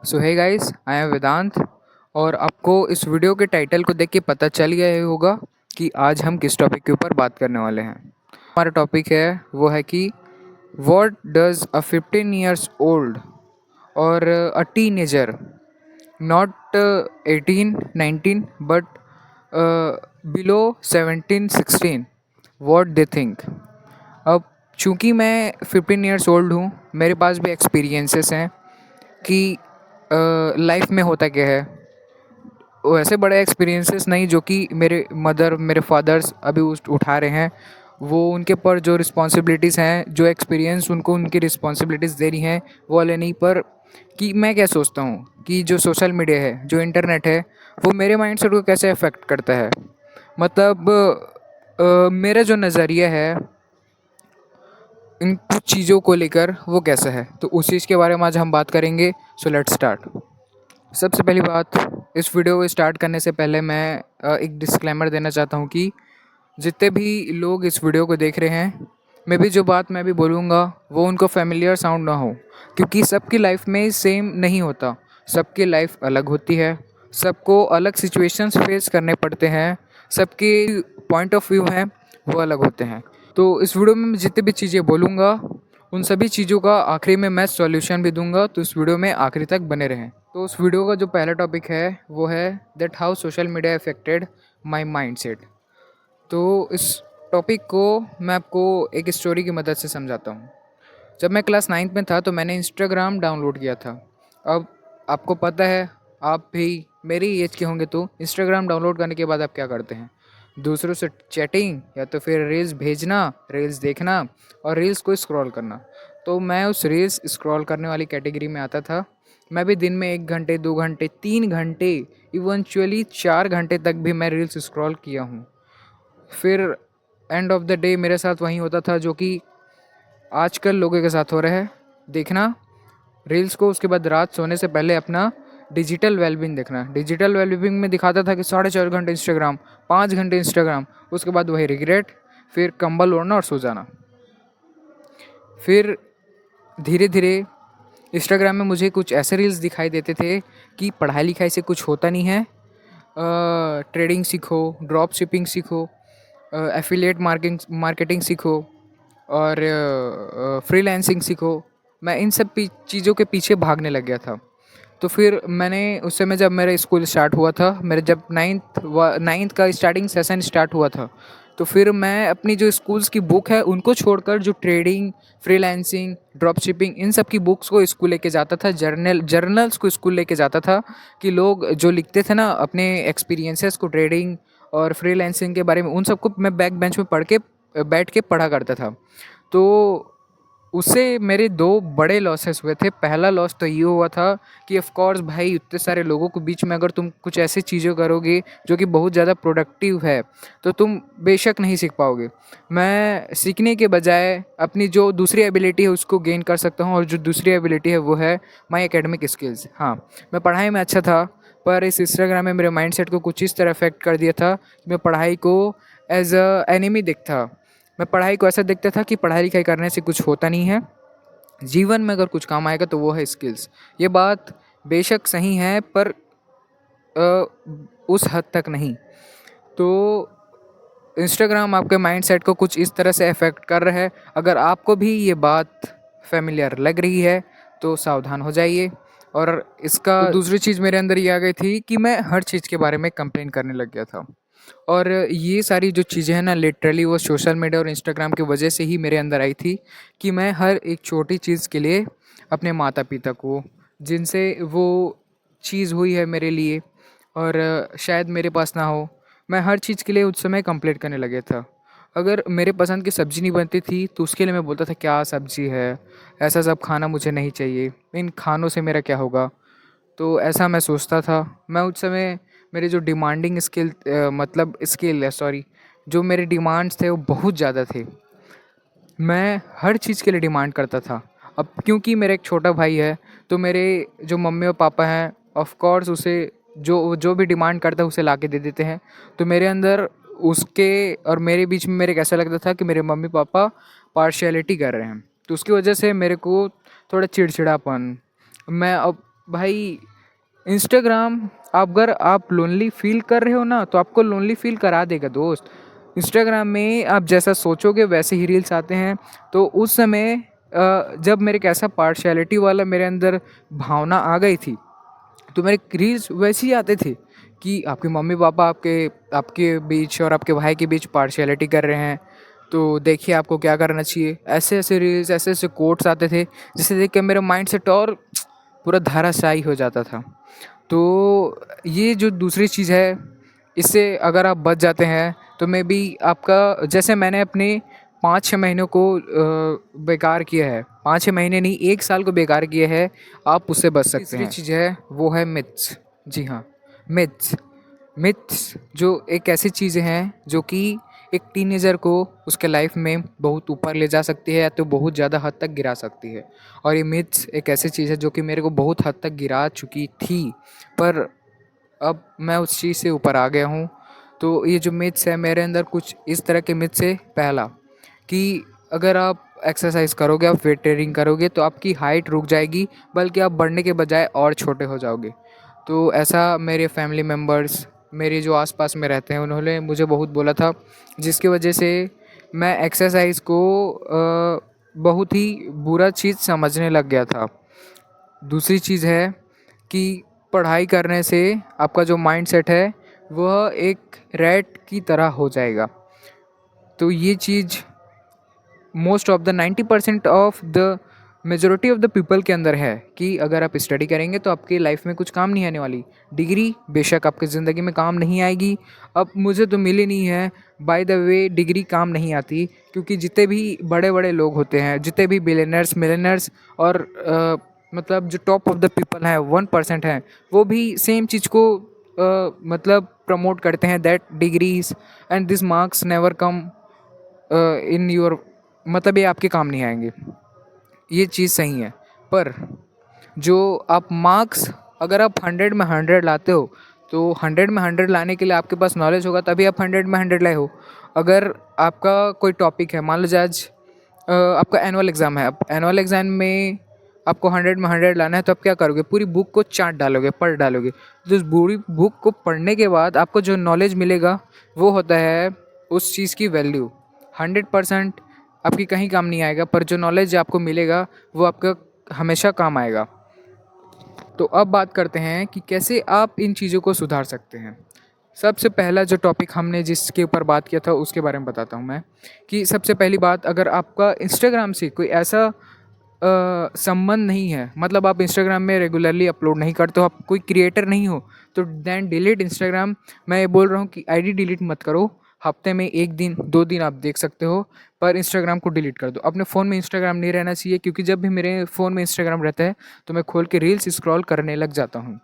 So hey guys, I am वेदांत। और आपको इस वीडियो के टाइटल को देख के पता चल गया ही होगा कि आज हम किस टॉपिक के ऊपर बात करने वाले हैं। हमारा टॉपिक है वो है कि what does a 15 years old और a teenager, not 18 19 but below 17 16, what they think. अब चूंकि मैं 15 ईयर्स ओल्ड हूँ, मेरे पास भी एक्सपीरियंसेस हैं कि लाइफ में होता क्या है। वैसे बड़े एक्सपीरियंसेस नहीं जो कि मेरे मदर मेरे फादर्स अभी उठा रहे हैं, वो उनके पर जो रिस्पॉन्सिबिलिटीज़ हैं, जो एक्सपीरियंस उनको उनकी रिस्पॉन्सिबिलिटीज़ दे रही हैं वो वाले नहीं। पर कि मैं क्या सोचता हूँ कि जो सोशल मीडिया है, जो इंटरनेट है, वो मेरे माइंडसेट को कैसे अफेक्ट करता है। मतलब मेरा जो नज़रिया है इन कुछ चीज़ों को लेकर वो कैसा है, तो उस चीज़ के बारे में आज हम बात करेंगे। So let's start. सबसे पहली बात, इस वीडियो को स्टार्ट करने से पहले मैं एक डिस्क्लेमर देना चाहता हूँ कि जितने भी लोग इस वीडियो को देख रहे हैं, मैं भी जो बात मैं भी बोलूँगा वो उनको फेमिलियर साउंड ना हो, क्योंकि सबकी लाइफ में सेम नहीं होता। सबकी लाइफ अलग होती है, सबको अलग सिचुएशंस फेस करने पड़ते हैं, सबके पॉइंट ऑफ व्यू हैं वो अलग होते हैं। तो इस वीडियो में मैं जितनी भी चीज़ें बोलूँगा उन सभी चीज़ों का आखिरी में मैं सॉल्यूशन भी दूंगा, तो इस वीडियो में आखिरी तक बने रहें। तो उस वीडियो का जो पहला टॉपिक है वो है that how social media affected my mindset. तो इस टॉपिक को मैं आपको एक स्टोरी की मदद से समझाता हूँ। जब मैं क्लास 9th में था तो मैंने इंस्टाग्राम डाउनलोड किया था। अब आपको पता है, आप भी मेरी एज के होंगे, तो इंस्टाग्राम डाउनलोड करने के बाद आप क्या करते हैं? दूसरों से चैटिंग या तो फिर रील्स भेजना, रील्स देखना और रील्स को स्क्रॉल करना। तो मैं उस रील्स स्क्रॉल करने वाली कैटेगरी में आता था। मैं भी दिन में 1 घंटे 2 घंटे 3 घंटे, इवेंचुअली 4 घंटे तक भी मैं रील्स स्क्रॉल किया हूँ। फिर एंड ऑफ द डे मेरे साथ वही होता था जो कि आजकल लोगों के साथ हो रहा है, देखना रील्स को, उसके बाद रात सोने से पहले अपना डिजिटल वेलबींग देखना। डिजिटल वेलबींग में दिखाता था कि 4.5 घंटे इंस्टाग्राम, 5 घंटे इंस्टाग्राम, उसके बाद वही रिग्रेट, फिर कंबल ओढ़ना और सो जाना। फिर धीरे धीरे इंस्टाग्राम में मुझे कुछ ऐसे रील्स दिखाई देते थे कि पढ़ाई लिखाई से कुछ होता नहीं है, ट्रेडिंग सीखो, ड्रॉप शिपिंग सीखो, एफिलिएट मार्केटिंग सीखो और फ्रीलांसिंग सीखो। मैं इन सब चीज़ों के पीछे भागने लग गया था। तो फिर मैंने उस समय जब मेरा स्कूल स्टार्ट हुआ था, मेरे जब नाइन्थ का स्टार्टिंग सेशन स्टार्ट हुआ था, तो फिर मैं अपनी जो स्कूल्स की बुक है उनको छोड़कर जो ट्रेडिंग, फ्रीलांसिंग, ड्रॉप शिपिंग, इन सब की बुक्स को स्कूल लेके जाता था। जर्नल्स को स्कूल लेके जाता था कि लोग जो लिखते थे ना अपने एक्सपीरियंसेस को ट्रेडिंग और फ्रीलांसिंग के बारे में, उन सबको मैं बैक बेंच में बैठ के पढ़ा करता था। तो उससे मेरे 2 बड़े लॉसेस हुए थे। पहला लॉस तो ये हुआ था कि ऑफ़ कोर्स भाई, इतने सारे लोगों के बीच में अगर तुम कुछ ऐसी चीज़ें करोगे जो कि बहुत ज़्यादा प्रोडक्टिव है, तो तुम बेशक नहीं सीख पाओगे। मैं सीखने के बजाय अपनी जो दूसरी एबिलिटी है उसको गेन कर सकता हूँ, और जो दूसरी एबिलिटी है वो है माई एकेडमिक स्किल्स। हाँ, मैं पढ़ाई में अच्छा था, पर इस इंस्टाग्राम में मेरे माइंडसेट को कुछ इस तरह अफेक्ट कर दिया था कि मैं पढ़ाई को एज अ एनिमी देखता। मैं पढ़ाई को ऐसा देखता था कि पढ़ाई लिखाई करने से कुछ होता नहीं है, जीवन में अगर कुछ काम आएगा तो वो है स्किल्स। ये बात बेशक सही है, पर उस हद तक नहीं। तो इंस्टाग्राम आपके माइंडसेट को कुछ इस तरह से अफेक्ट कर रहा है। अगर आपको भी ये बात फेमिलियर लग रही है तो सावधान हो जाइए। और इसका तो दूसरी चीज़ मेरे अंदर ये आ गई थी कि मैं हर चीज़ के बारे में कंप्लेन करने लग गया था। और ये सारी जो चीज़ें हैं ना, लिटरली वो सोशल मीडिया और इंस्टाग्राम की वजह से ही मेरे अंदर आई थी कि मैं हर एक छोटी चीज़ के लिए अपने माता पिता को, जिनसे वो चीज़ हुई है मेरे लिए और शायद मेरे पास ना हो, मैं हर चीज़ के लिए उस समय कंप्लेंट करने लगे था। अगर मेरे पसंद की सब्ज़ी नहीं बनती थी तो उसके लिए मैं बोलता था क्या सब्ज़ी है, ऐसा सब खाना मुझे नहीं चाहिए, इन खानों से मेरा क्या होगा। तो ऐसा मैं सोचता था। मैं उस समय मेरे जो डिमांडिंग मतलब स्किल है, सॉरी, जो मेरे डिमांड्स थे वो बहुत ज़्यादा थे। मैं हर चीज़ के लिए डिमांड करता था। अब क्योंकि मेरा एक छोटा भाई है, तो मेरे जो मम्मी और पापा हैं, ऑफ़ कोर्स उसे जो जो भी डिमांड करता है उसे ला के दे देते हैं। तो मेरे अंदर उसके और मेरे बीच में मेरे को ऐसा लगता था कि मेरे मम्मी पापा पार्शियलिटी कर रहे हैं। तो उसकी वजह से मेरे को थोड़ा चिड़चिड़ापन, मैं अब भाई इंस्टाग्राम, अगर आप लोनली फील कर रहे हो ना, तो आपको लोनली फील करा देगा दोस्त। इंस्टाग्राम में आप जैसा सोचोगे वैसे ही रील्स आते हैं। तो उस समय जब मेरे एक ऐसा पार्शियलिटी वाला मेरे अंदर भावना आ गई थी, तो मेरे रील्स वैसे ही आते थे कि आपके मम्मी पापा आपके आपके बीच और आपके भाई के बीच पार्शियलिटी कर रहे हैं, तो देखिए आपको क्या करना चाहिए। ऐसे ऐसे रील्स, ऐसे ऐसे कोट्स आते थे, जिसे देख के मेरा माइंड सेट और पूरा धराशायी हो जाता था। तो ये जो दूसरी चीज़ है, इससे अगर आप बच जाते हैं तो मे बी आपका, जैसे मैंने अपने 5-6 महीनों को बेकार किया है, 5-6 महीने नहीं, 1 साल को बेकार किया है, आप उससे बच सकते हैं। तीसरी चीज़ है वो है मिथ्स। जी हाँ, मिथ्स। मिथ्स जो एक ऐसी चीज़ें हैं जो कि एक टीनेजर को उसके लाइफ में बहुत ऊपर ले जा सकती है या तो बहुत ज़्यादा हद तक गिरा सकती है। और ये मिथ्स एक ऐसी चीज़ है जो कि मेरे को बहुत हद तक गिरा चुकी थी, पर अब मैं उस चीज़ से ऊपर आ गया हूँ। तो ये जो मिथ्स है मेरे अंदर, कुछ इस तरह के मिथ्स है। पहला कि अगर आप एक्सरसाइज करोगे, आप वेट ट्रेनिंग करोगे तो आपकी हाइट रुक जाएगी, बल्कि आप बढ़ने के बजाय और छोटे हो जाओगे। तो ऐसा मेरे फैमिली मेम्बर्स, मेरे जो आसपास में रहते हैं, उन्होंने मुझे बहुत बोला था, जिसकी वजह से मैं एक्सरसाइज को बहुत ही बुरा चीज़ समझने लग गया था। दूसरी चीज़ है कि पढ़ाई करने से आपका जो माइंडसेट है वह एक रैट की तरह हो जाएगा। तो ये चीज़ most of the 90% of the majority of the people के अंदर है कि अगर आप स्टडी करेंगे तो आपकी लाइफ में कुछ काम नहीं आने वाली। डिग्री बेशक आपकी ज़िंदगी में काम नहीं आएगी। अब मुझे तो मिली नहीं है। बाय द वे, डिग्री काम नहीं आती, क्योंकि जितने भी बड़े बड़े लोग होते हैं, जितने भी बिलियनर्स मिलियनर्स और मतलब जो टॉप ऑफ द पीपल हैं, 1% हैं, वो भी सेम चीज़ को मतलब प्रमोट करते हैं, that degrees and this marks never come in your, मतलब ये आपके काम नहीं आएंगे। ये चीज़ सही है, पर जो आप मार्क्स, अगर आप 100 में 100 लाते हो, तो 100 में 100 लाने के लिए आपके पास नॉलेज होगा, तभी आप 100 में 100 लाए हो। अगर आपका कोई टॉपिक है, मान लीजिए आज आपका एनुअल एग्ज़ाम है, अब एनुअल एग्ज़ाम में आपको 100 में 100 लाना है, तो आप क्या करोगे? पूरी बुक को चाट डालोगे, पढ़ डालोगे। तो उस पूरी बुक को पढ़ने के बाद आपको जो नॉलेज मिलेगा वो होता है उस चीज़ की वैल्यू। 100% आपकी कहीं काम नहीं आएगा, पर जो नॉलेज आपको मिलेगा वो आपका हमेशा काम आएगा। तो अब बात करते हैं कि कैसे आप इन चीज़ों को सुधार सकते हैं। सबसे पहला जो टॉपिक हमने जिसके ऊपर बात किया था उसके बारे में बताता हूँ मैं, कि सबसे पहली बात, अगर आपका इंस्टाग्राम से कोई ऐसा संबंध नहीं है, मतलब आप इंस्टाग्राम में रेगुलरली अपलोड नहीं करते हो, आप कोई क्रिएटर नहीं हो, तो देन डिलीट इंस्टाग्राम। मैं ये बोल रहा हूँ कि आईडी डिलीट मत करो, हफ्ते में 1 दिन 2 दिन आप देख सकते हो, पर इंस्टाग्राम को डिलीट कर दो। अपने फ़ोन में इंस्टाग्राम नहीं रहना चाहिए, क्योंकि जब भी मेरे फ़ोन में इंस्टाग्राम रहता है तो मैं खोल के रील्स स्क्रॉल करने लग जाता हूँ।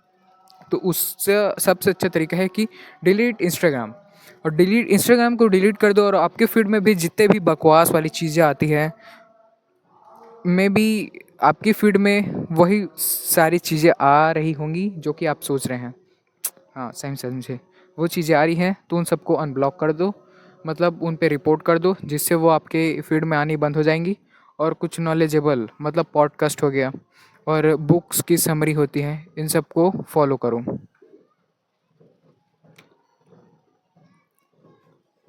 तो उससे सबसे अच्छा तरीका है कि डिलीट इंस्टाग्राम, और डिलीट इंस्टाग्राम को डिलीट कर दो, और आपके फीड में भी जितने भी बकवास वाली चीज़ें आती हैं, मे बी आपकी फीड में वही सारी चीज़ें आ रही होंगी जो कि आप सोच रहे हैं। हाँ, सही समझे, वो चीज़ें आ रही हैं, तो उन सबको अनब्लॉक कर दो, मतलब उन पे रिपोर्ट कर दो, जिससे वो आपके फीड में आनी बंद हो जाएंगी। और कुछ नॉलेजेबल, मतलब पॉडकास्ट हो गया और बुक्स की समरी होती हैं, इन सबको फॉलो करो।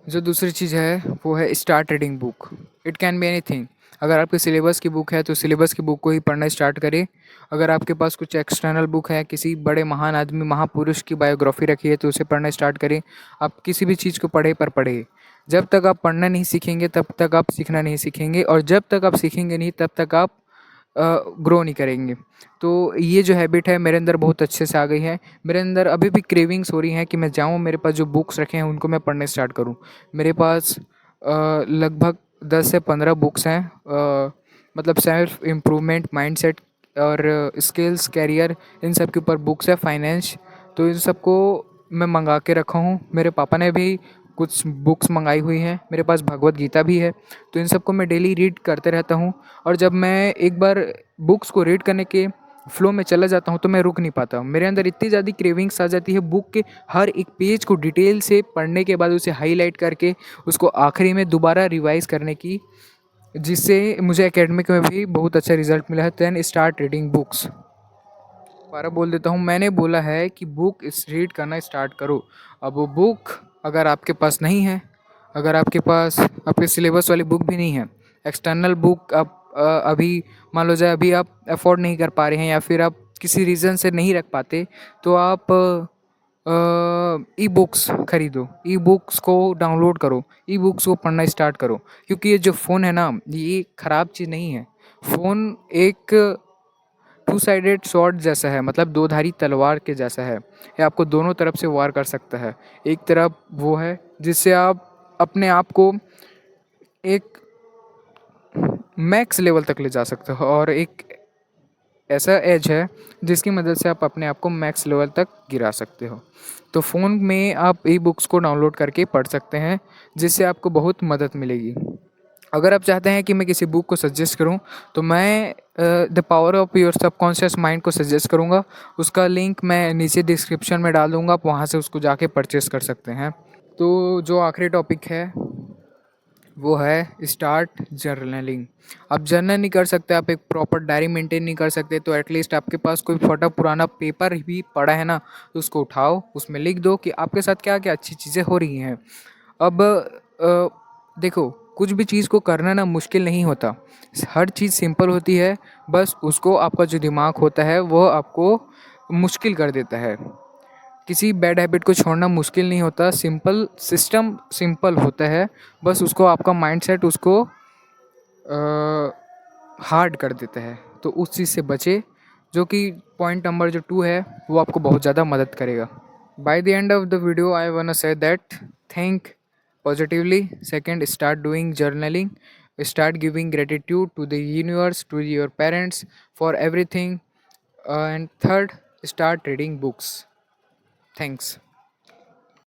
जो दूसरी चीज़ है वो है start reading book. It can be anything. अगर आपके सिलेबस की बुक है तो सिलेबस की बुक को ही पढ़ना स्टार्ट करें। अगर आपके पास कुछ एक्सटर्नल बुक है, किसी बड़े महान आदमी, महापुरुष की बायोग्राफी रखी है, तो उसे पढ़ना स्टार्ट करें। आप किसी भी चीज़ को पढ़े पर पढ़े। जब तक आप पढ़ना नहीं सीखेंगे तब तक आप सीखना नहीं सीखेंगे, और जब तक आप सीखेंगे नहीं तब तक आप ग्रो नहीं करेंगे। तो ये जो हैबिट है मेरे अंदर बहुत अच्छे से आ गई है। मेरे अंदर अभी भी क्रेविंग्स हो रही हैं कि मैं जाऊँ, मेरे पास जो बुक्स रखे हैं उनको मैं पढ़ने स्टार्ट करूँ। मेरे पास लगभग 10 से 15 बुक्स हैं, मतलब सेल्फ इम्प्रूवमेंट, माइंडसेट और स्किल्स, कैरियर, इन सब के ऊपर बुक्स है, फाइनेंस। तो इन सबको मैं मंगा के रखा हूँ। मेरे पापा ने भी कुछ बुक्स मंगाई हुई हैं, मेरे पास भगवत गीता भी है। तो इन सबको मैं डेली रीड करते रहता हूँ, और जब मैं एक बार बुक्स को रीड करने के फ्लो में चला जाता हूँ तो मैं रुक नहीं पाता हूँ। मेरे अंदर इतनी ज़्यादा क्रेविंग्स आ जाती है बुक के हर एक पेज को डिटेल से पढ़ने के बाद उसे हाईलाइट करके उसको आखिरी में दोबारा रिवाइज करने की, जिससे मुझे एकेडमिक में भी बहुत अच्छा रिजल्ट मिला है। Then start reading books. दोबारा बोल देता हूँ, मैंने बोला है कि बुक इस रीड करना स्टार्ट करो। अब वो बुक अगर आपके पास नहीं है, अगर आपके पास आपके सिलेबस वाली बुक भी नहीं है, एक्सटर्नल बुक आप अभी मान लो जाए अभी आप अफोर्ड नहीं कर पा रहे हैं या फिर आप किसी रीज़न से नहीं रख पाते, तो आप ई बुक्स खरीदो, ई बुक्स को डाउनलोड करो, ई बुक्स को पढ़ना स्टार्ट करो। क्योंकि ये जो फ़ोन है ना, ये ख़राब चीज़ नहीं है। फ़ोन एक टू साइडेड स्वॉर्ड जैसा है, मतलब दो धारी तलवार के जैसा है। ये आपको दोनों तरफ से वार कर सकता है। एक तरफ वो है जिससे आप अपने आप को एक मैक्स लेवल तक ले जा सकते हो, और एक ऐसा एज है जिसकी मदद से आप अपने आप को मैक्स लेवल तक गिरा सकते हो। तो फ़ोन में आप ई बुक्स को डाउनलोड करके पढ़ सकते हैं, जिससे आपको बहुत मदद मिलेगी। अगर आप चाहते हैं कि मैं किसी बुक को सजेस्ट करूं, तो मैं the power of your subconscious mind को सजेस्ट करूंगा। उसका लिंक मैं नीचे डिस्क्रिप्शन में डाल दूंगा, आप वहां से उसको जाके परचेस कर सकते हैं। तो जो आखिरी टॉपिक है वो है स्टार्ट जर्नलिंग। आप जर्नल नहीं कर सकते, आप एक प्रॉपर डायरी मेंटेन नहीं कर सकते, तो एटलीस्ट आपके पास कोई फटा पुराना पेपर भी पड़ा है ना, तो उसको उठाओ, उसमें लिख दो कि आपके साथ क्या क्या अच्छी चीज़ें हो रही हैं। अब देखो, कुछ भी चीज़ को करना ना मुश्किल नहीं होता, हर चीज़ सिंपल होती है। बस उसको आपका जो दिमाग होता है वो आपको मुश्किल कर देता है। किसी बैड हैबिट को छोड़ना मुश्किल नहीं होता, सिंपल सिस्टम सिंपल होता है। बस उसको आपका माइंडसेट उसको हार्ड कर देता है। तो उस चीज़ से बचे, जो कि पॉइंट नंबर जो 2 है वो आपको बहुत ज़्यादा मदद करेगा। By the end of the video I want to say that think positively, second start doing journaling, start giving gratitude to the universe, to your parents for everything, and third, start reading books. Thanks.